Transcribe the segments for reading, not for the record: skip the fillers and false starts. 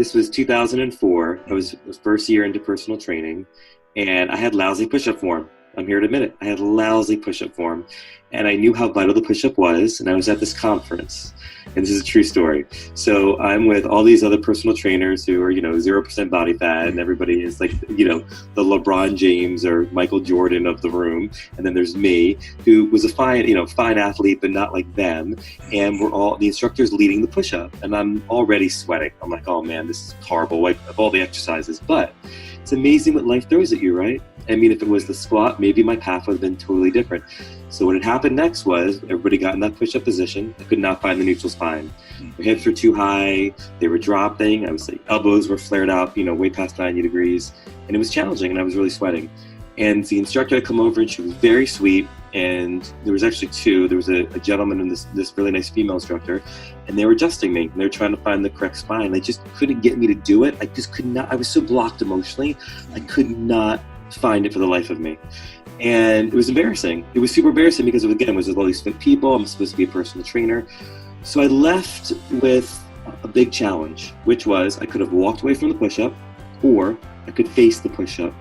This was 2004. I was first year into personal training, and I had lousy push-up form. I'm here to admit it. I had lousy push-up form, and I knew how vital the push-up was, and I was at this conference, and this is a true story. So I'm with all these other personal trainers who are, 0% body fat, and everybody is like, the LeBron James or Michael Jordan of the room, and then there's me, who was a fine athlete, but not like them, and we're all, the instructor's leading the push-up, and I'm already sweating. I'm like, oh man, this is horrible, like, of all the exercises, but it's amazing what life throws at you, right? I mean, if it was the squat, maybe my path would have been totally different. So what had happened next was everybody got in that push-up position. I could not find the neutral spine. My hips were too high. They were dropping. I was like, elbows were flared out, way past 90 degrees. And it was challenging, and I was really sweating. And the instructor had come over, and she was very sweet. And there was actually two. There was a gentleman and this really nice female instructor, and they were adjusting me. They were trying to find the correct spine. They just couldn't get me to do it. I just could not. I was so blocked emotionally. I could not find it for the life of me. And it was embarrassing. It was super embarrassing because, again, it was with all these fit people. I'm supposed to be a personal trainer. So I left with a big challenge, which was I could have walked away from the push-up, or I could face the push-up,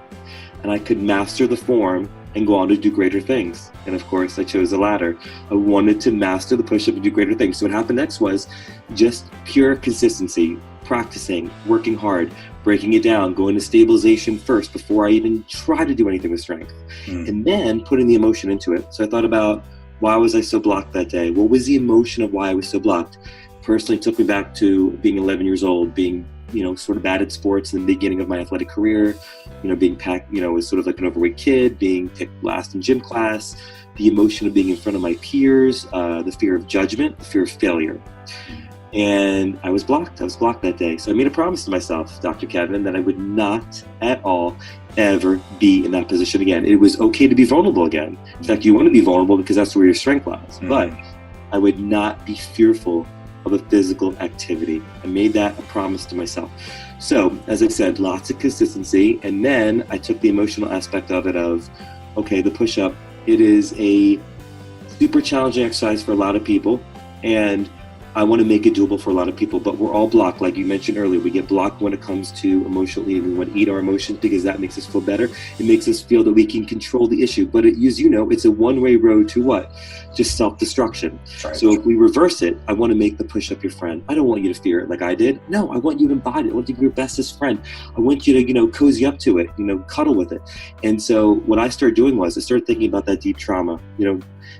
and I could master the form and go on to do greater things. And of course, I chose the latter. I wanted to master the push-up and do greater things. So what happened next was just pure consistency, practicing, working hard, breaking it down, going to stabilization first before I even try to do anything with strength, and then putting the emotion into it. So I thought about, why was I so blocked that day? What was the emotion of why I was so blocked? Personally, it took me back to being 11 years old, being sort of bad at sports in the beginning of my athletic career, being packed, was sort of like an overweight kid, being picked last in gym class, the emotion of being in front of my peers, the fear of judgment, the fear of failure. And I was blocked. I was blocked that day. So I made a promise to myself, Dr. Kevin, that I would not at all ever be in that position again. It was okay to be vulnerable again. In fact, you want to be vulnerable because that's where your strength lies. But I would not be fearful of a physical activity. I made that a promise to myself. So, as I said, lots of consistency. And then I took the emotional aspect of it of, okay, the push-up, it is a super challenging exercise for a lot of people. And I want to make it doable for a lot of people, but we're all blocked. Like you mentioned earlier, we get blocked when it comes to emotional eating. We want to eat our emotions because that makes us feel better. It makes us feel that we can control the issue. But it's a one-way road to what? Just self-destruction. Right. So if we reverse it, I want to make the push-up your friend. I don't want you to fear it like I did. No, I want you to embody it. I want you to be your bestest friend. I want you to, cozy up to it, cuddle with it. And so what I started doing was I started thinking about that deep trauma.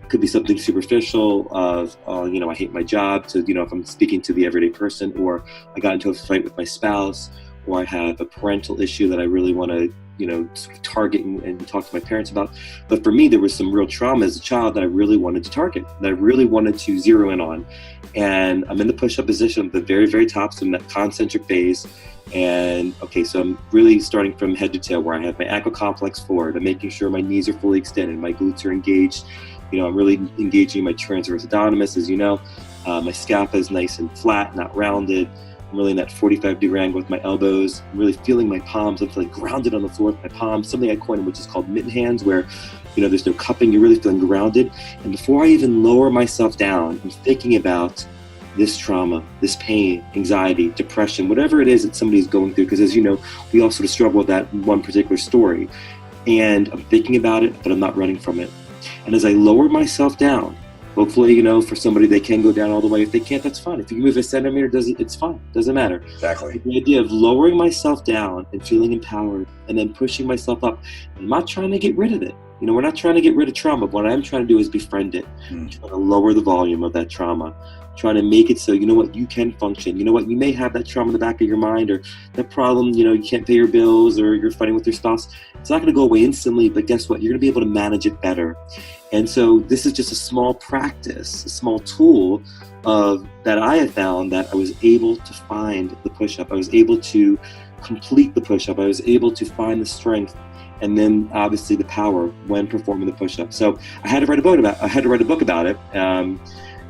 Could be something superficial of, I hate my job, to, if I'm speaking to the everyday person, or I got into a fight with my spouse, or I have a parental issue that I really want to, sort of target and talk to my parents about. But for me, there was some real trauma as a child that I really wanted to target, that I really wanted to zero in on. And I'm in the push-up position at the very, very top, so in that concentric phase. And okay, so I'm really starting from head to tail, where I have my ankle complex forward. I'm making sure my knees are fully extended, my glutes are engaged. I'm really engaging my transverse abdominis, as you know. My scapula is nice and flat, not rounded. I'm really in that 45-degree angle with my elbows. I'm really feeling my palms. I'm feeling grounded on the floor with my palms. Something I coined, which is called mitten hands, where there's no cupping. You're really feeling grounded. And before I even lower myself down, I'm thinking about this trauma, this pain, anxiety, depression, whatever it is that somebody's going through. Because as you know, we all sort of struggle with that one particular story. And I'm thinking about it, but I'm not running from it. And as I lower myself down, hopefully, for somebody, they can go down all the way. If they can't, that's fine. If you move a centimeter, it's fine. Doesn't matter. Exactly. The idea of lowering myself down and feeling empowered and then pushing myself up. I'm not trying to get rid of it. We're not trying to get rid of trauma. What I'm trying to do is befriend it. Trying to lower the volume of that trauma. Trying to make it so, you can function. You may have that trauma in the back of your mind, or that problem, you can't pay your bills, or you're fighting with your spouse. It's not going to go away instantly, but guess what? You're going to be able to manage it better. And so this is just a small practice, a small tool that I have found that I was able to find the push-up. I was able to complete the push-up. I was able to find the strength, and then obviously the power when performing the push-up. So I had to write a book about it.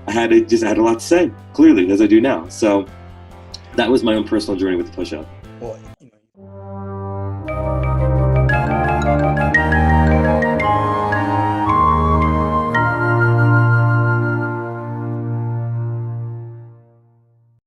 I had a lot to say, clearly, as I do now. So that was my own personal journey with the push-up. Well,